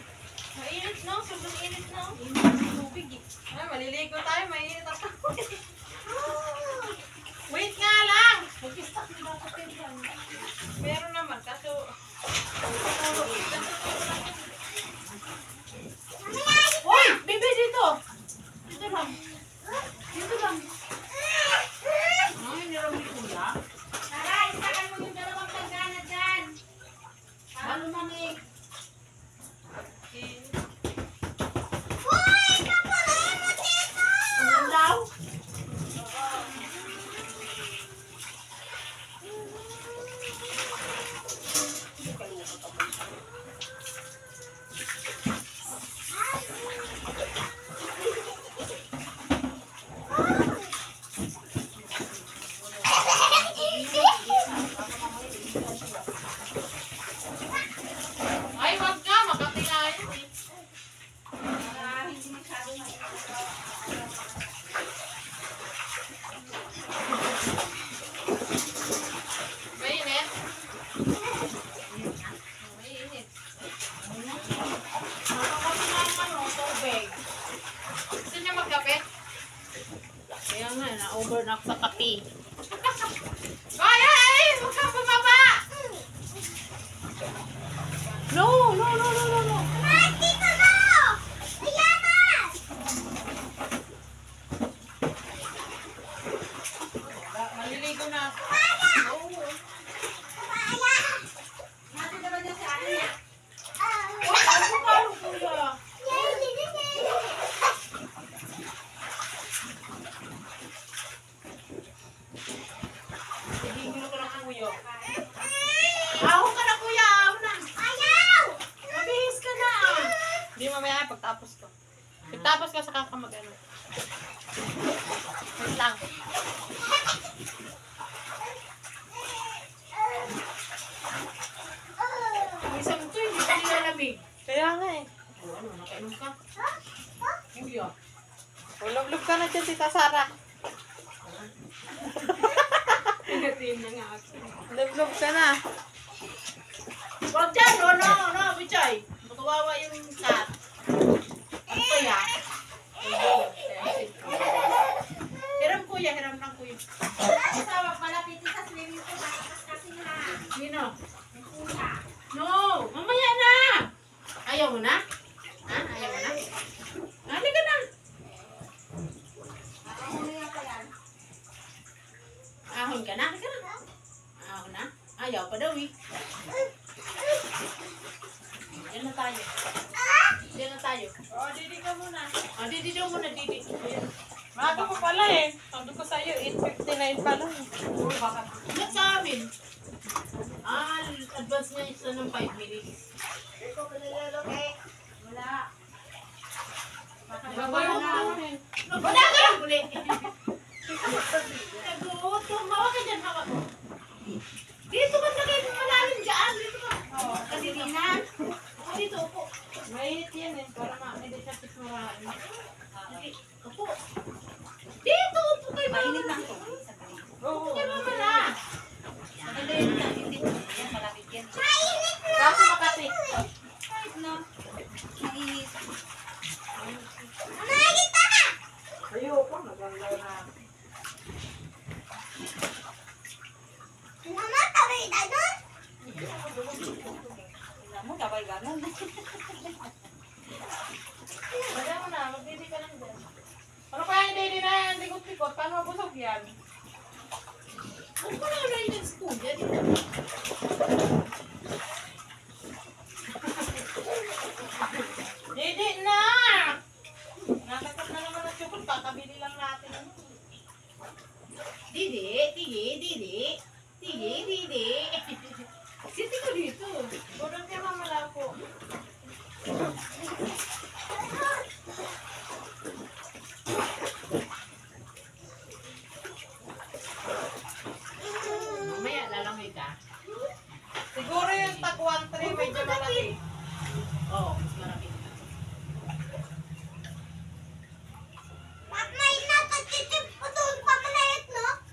Mainit no? Sobrang init no? Tubig eh. Ay, maliligo tayo. Mainit ako. Wait nga lang. Mag-stock na dapat kayo dyan. Meron naman. Kaso... Uy! Bibi dito! Dito lang. Dito lang. Ay, niram ni kuya. Tara, isakan mo yung dalawang tagana dyan. Ano man eh. Ang daw? Ay, wag nga. Makapinayan eh. Para hindi masyado Mainit? Mainit. Nakakapin na ang ano, tubig. Gusto niya magkape? Kaya nga, na-over na ako sa kape. Ay, ay! Huwag kang bumaba! No, no, no, no, no, no. Maliligo na ako. Natin naman niya sa akin niya. Ano ka, kuya? Hihilo ko ng kuya. Ahon ka na, kuya. Ahon na. Mabihis ka na. Hindi mamaya pagtapos ko. Pagtapos ko saka ka mag-ano. Wait lang. Anong ka? Kuya. Ulog-log ka na dyan, Tita Sara. Negative na nga ako. Ulog-log ka na. Huwag dyan, no, Bichay. Makawawa yung cat. Ano to ya? Hiram kuya, hiram lang kuya. Asawa pala, piti sa swimming pool. Matakas kasi na. Sino? Yung kuya. No, mamaya na. Ayaw mo na? Ha? Ayaw mo na? Halika na. Ano nga pa yan? Ahon ka na? Halika na. Ahon na? Ayaw pa daw eh. Diyan na tayo. Diyan na tayo. Oh, didi ka muna. Ah, didi daw muna, didi. Mato ko pala eh. Sabi ko sa'yo, 8:59 pa lang. Ano sa amin? Ah, advance niya isa ng 5 minutes. Ito ko nilolog eh. Wala. Babayo na ako eh. Wala ka lang ulit. Nagutom. Hawa ka dyan, hawa. Dito ba lagay mo malalim dyan? Dito ba? Oo. Kadilinan. O, dito, upo. Mainit yan eh. Para hindi siya tikmuraan. Sige, upo. Dito, upo kay mama. Mainit lang to. Oo. Kay mama na. Hindi po. Yan, malapit yan. Kaso Makati. Kahit na. Mainit. Ayoko, maganda na. Tingnan mo, dabay ganun. Wala mo na, magdidi ka lang dyan. Ano kaya hindi na yan? Likot-likot. Paano mabusog yan? Ano pa na rin yung school? Yan. Didi na! Natakat na naman ang tsukot. Kakabili lang natin. Didi, didi, didi. Didi, didi. Siti ko dito. Gudon ka mamala po. Mamaya, lalangoy ka. Siguro yung takuan 3 medyo malaki. Oo, mas marami.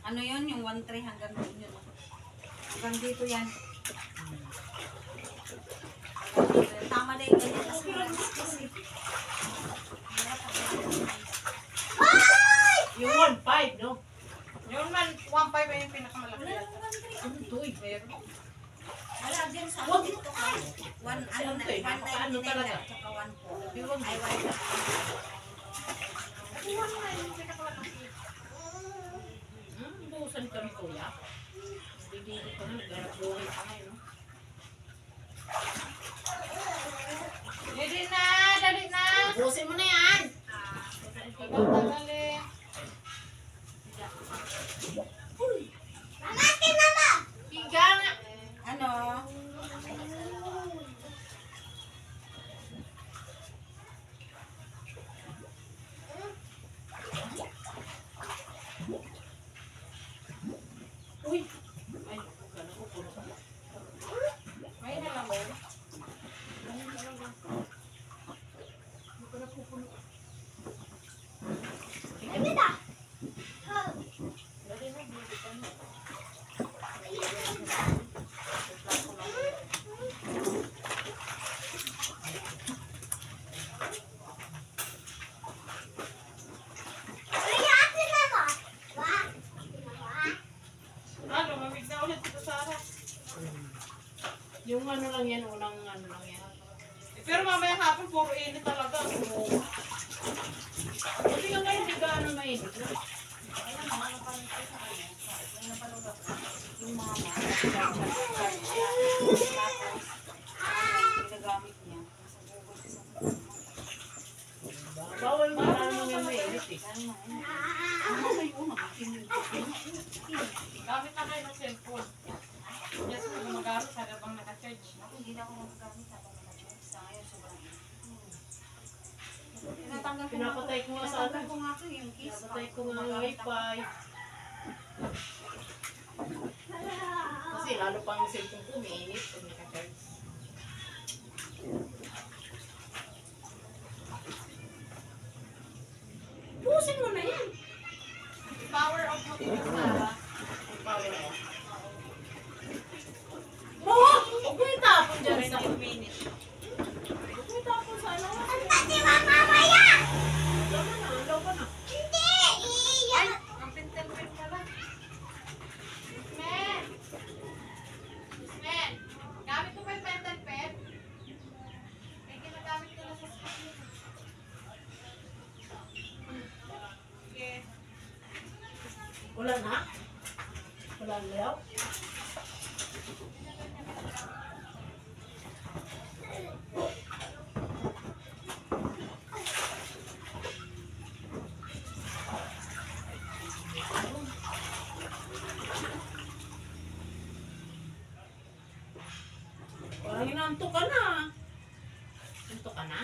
Ano yun? Yung 1-3 hanggang doon yun. Hanggang dito yan. Tama na yung ganyan kasi Yung 1.5, no? Yung 1.5 ay yung pinakamalaki. wala naman 1-3. Ano to eh? Meron. Wala dyan sa Wag dito ka. 1 ano na, Siyempre, 1.99 ano talaga? na, tsaka 1.4. Di wag. Ay, 1. Buhusan kami kuya. Hindi ko na, nagbuhay pa ngayon, no? Didi na! Dali na! Buhusin mo na yan! Tagal-tagal eh. Higa nga! Ano? Uy! Ay, gano'n ko puno. May na lang ba yun? Ah, lumamig na ulit ito sa harap. Yung ano lang yan, unang ano lang yan. Pero mamaya hapon, puro init talaga. Kasi nga ngayon, di gaano mainit. No? Yung mama, ginagamit niya. Bawal nga ano nga mainit eh. Gamit na kayo ng cellphone. Yes, kung gumagamit, sa habang naka-charge. Ako, hindi na ako magagamit habang naka-charge. Sa ngayon, sobrang init. Tinatanggal ko Pinapatay ko nga sa tinatanggal ano. ko nga ito yung case. Pinapatay ko nga ng wifi. Kasi lalo pang cellphone ko, mainit pag naka-charge. Wala na? Wala na daw? Parang inantok ka na. Inantok ka na?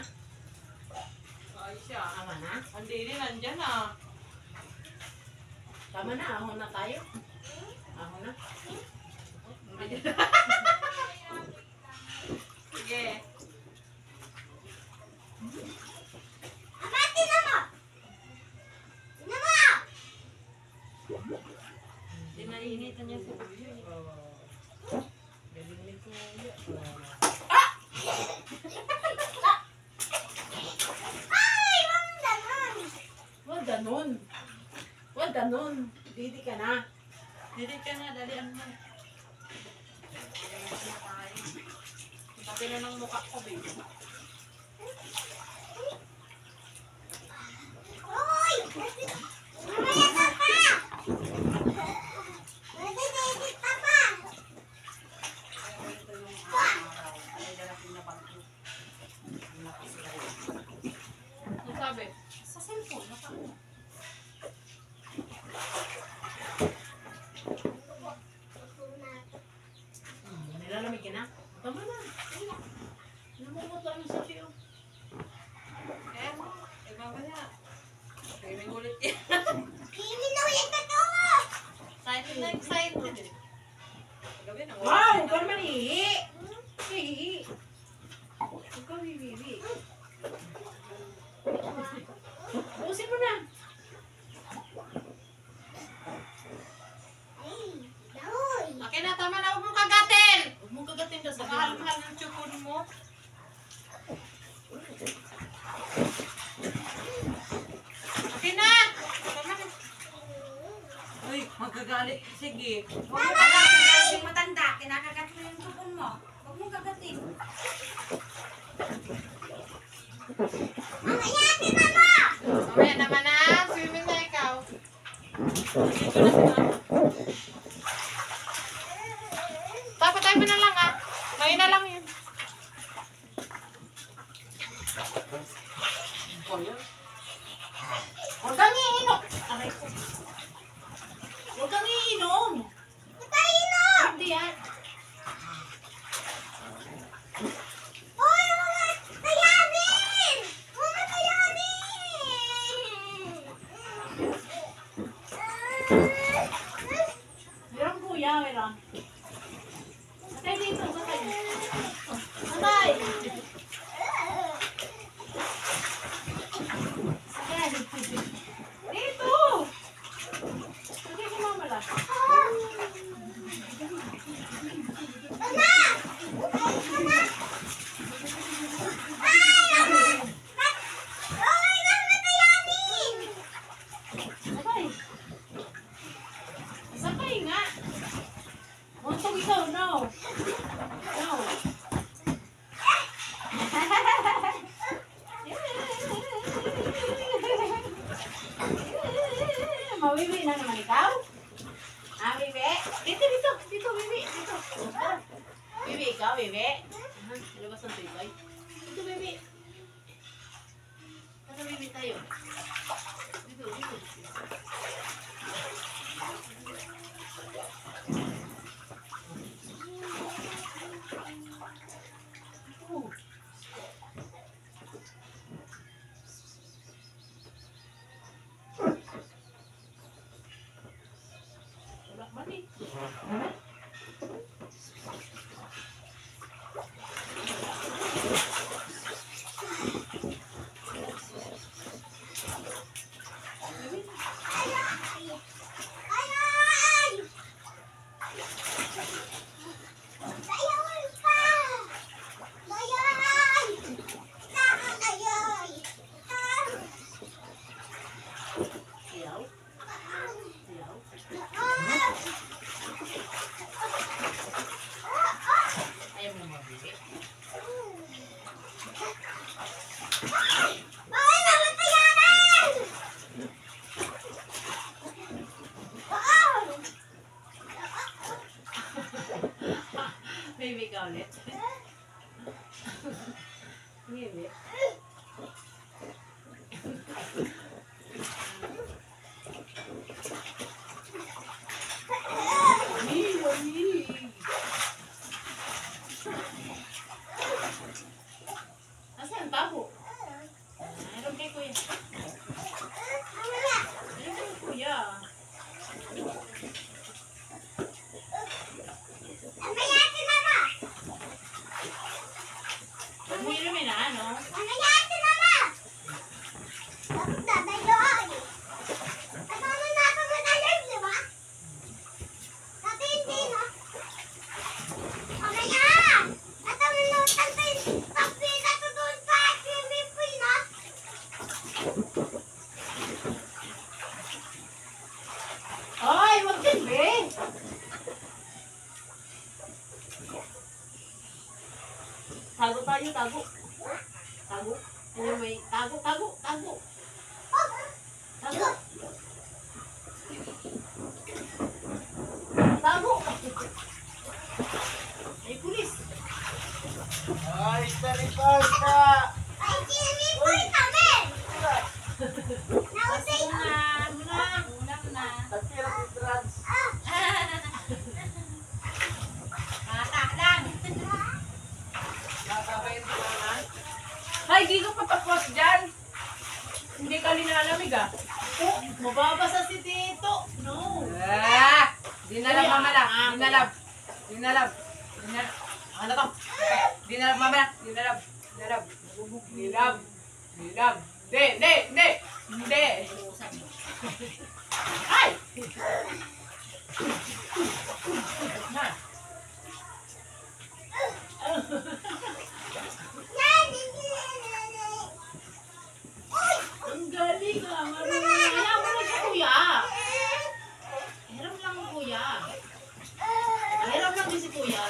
Ay siya. Tama na? Ang dili nandyan ah. Tama na, ahon na tayo. Ahon na. Sige. Dinainitan niya sa ulo. Galing nito. Wag ganon. Wag ganon. Didi ka na. Dili ka na, dalian mo. Pati na ng mukha ko, baby. Ano sabi? Sa cellphone, nakakita. Nilalamig ka na? Tama na. Namumuto ang sa tiyo. Eh, mamaya. Gaming ulit yan. Excited na excited. Gabi na. Wow! Huwag ka naman hihi. Hihi. Huwag ka hihi. Busin mo na. Akin na, tama na. Huwag mong kagatin. Huwag mong kagatin ka sa Mahal-mahal ng tsukon mo. Akin na. Tama na. Uy, magagalit. Sige. Yung matanda, kinakagat mo yung tupon mo. Huwag mong kagatin. Mamaya naman na. Swimming na ikaw. Dito na si mama. Tapatay mo na lang ah. Ngayon na lang yun. Huwag kang iinom. Aray ko. Huwag kang iinom. Hindi yan. Meron kuya, meron. Sakay dito, sakay. Sakay. Sakay. Dito. Sakay ko mama lang. Sakay. Sakay nga. Montong ikaw, no. No. Mawiwi na naman ikaw? Ah, Bibi? Dito, dito. Dito, Bibi. Dito. Ah. Bibi, ikaw, Bibi. Labas ng tibay. Dito, Bibi. Tara, Bibi tayo. Dito, dito. Oh. Wala man eh. Siyaw? Siyaw? Ayaw mo mabili? Baby ka ulit. Baby. Nasaan tabo? Meron kay kuya. Meron kay kuya. Rumi-rumi na, ano? Ay, wag din, be! Tago tayo, tago. Tago. Anyway, tago, tago, tago. Tago. Tago. Ay, pulis. Ay, tarikal ka! Tapira ko drugs. Nakabayan ko na. Ay, di ka patapos dyan. Hindi ka linalamig ah. Oh, mababasa si Tito. No. Ah! Dinalab mamala. Dinalab. Dinalab. Dinalab. Ano to? Dinalab mamala. Dinalab. Dinalab. Dinalab. Dinalab. Hindi. Ay! Na. Ang galing ah. Marunong. Alam mo na si kuya. Hiram lang ang kuya. Hiram lang din si kuya.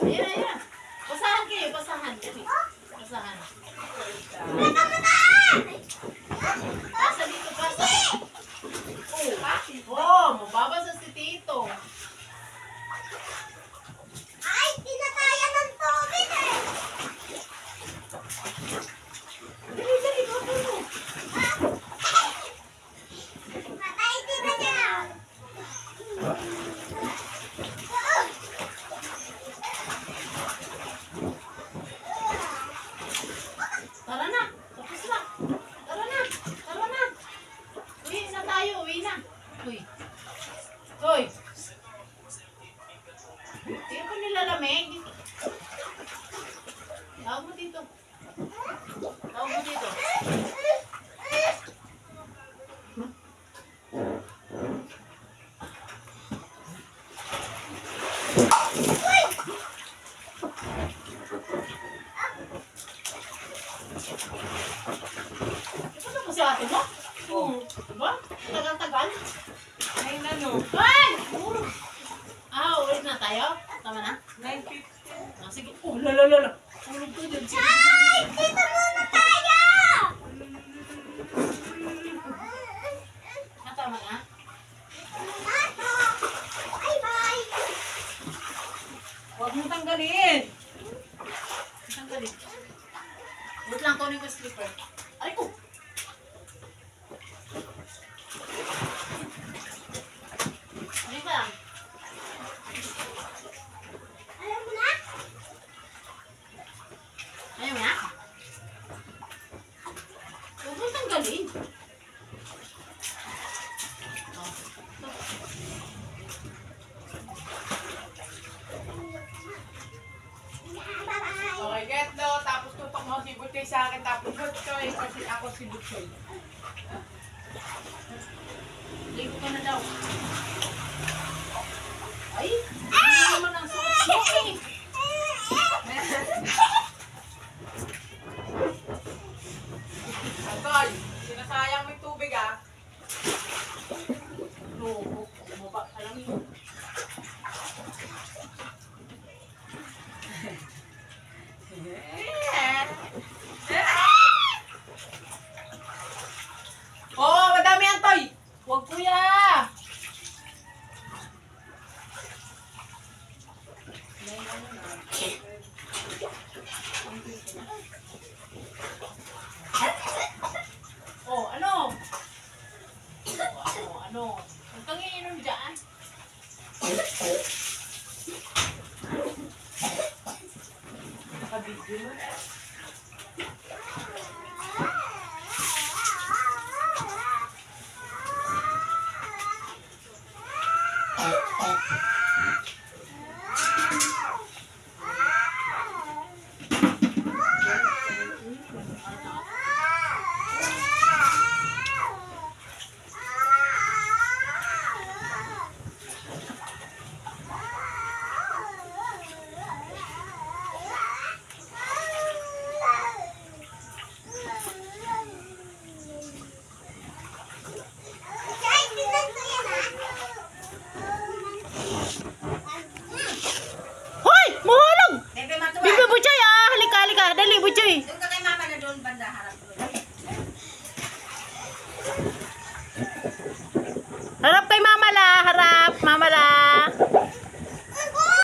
Ayan. Basahan kayo, basahan. Basahan. Basa dito, basa. Oh, mababasa si Tito. Dali, go, go. Tara na, tapos na. Tara na. Uwi na tayo, uwi na. Uy. Hindi ko nilalamig. Tawag mo dito. Ito mo si ate mo? Oo. Diba? Tagal-tagal. Ay, ano? Ay! Ulit na tayo? Tama na? 9:50. Sige. Oh, lala. Tulog ko dyan. Tama na? Huwag mo tanggalin. Isang galit. Wait lang, kunin ko yung slipper. Aray ko! Ano ba lang? Ayaw mo na? Huwag mo tanggalin. Okay, get no. Tapos tutok mo si Butchoy sa akin. Tapos Butchoy. Kasi ako si Butchoy. Ligo ka na daw. Ay! Hindi naman ang suot-suot eh. Agol, sinasayang mo yung tubig ah. No, mo ba? Alam mo. Oo, madami yan, Toy. Huwag po yan. Huwag kang iinom dyan.